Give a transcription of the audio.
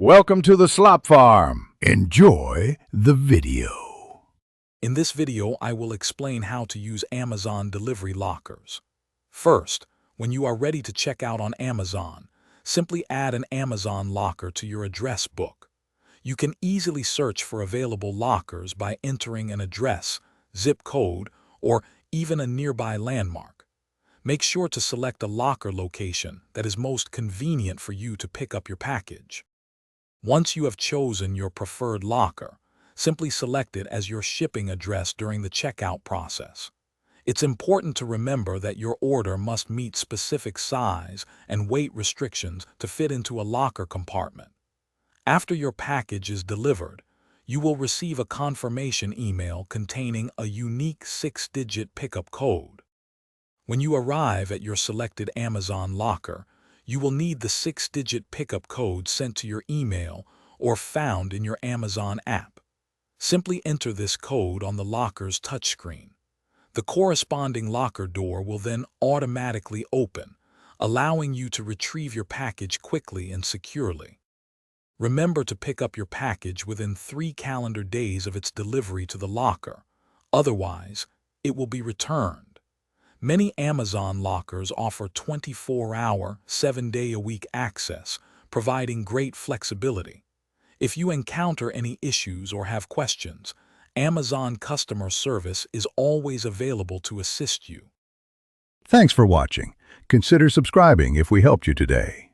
Welcome to the Slop Farm. Enjoy the video. In this video, I will explain how to use Amazon delivery lockers. First, when you are ready to check out on Amazon, simply add an Amazon locker to your address book. You can easily search for available lockers by entering an address, zip code, or even a nearby landmark. Make sure to select a locker location that is most convenient for you to pick up your package. Once you have chosen your preferred locker, simply select it as your shipping address during the checkout process. It's important to remember that your order must meet specific size and weight restrictions to fit into a locker compartment. After your package is delivered, you will receive a confirmation email containing a unique 6-digit pickup code. When you arrive at your selected Amazon locker, you will need the 6-digit pickup code sent to your email or found in your Amazon app. Simply enter this code on the locker's touchscreen. The corresponding locker door will then automatically open, allowing you to retrieve your package quickly and securely. Remember to pick up your package within 3 calendar days of its delivery to the locker. Otherwise, it will be returned. Many Amazon lockers offer 24-hour, 7-day-a-week access, providing great flexibility. If you encounter any issues or have questions, Amazon customer service is always available to assist you. Thanks for watching. Consider subscribing if we helped you today.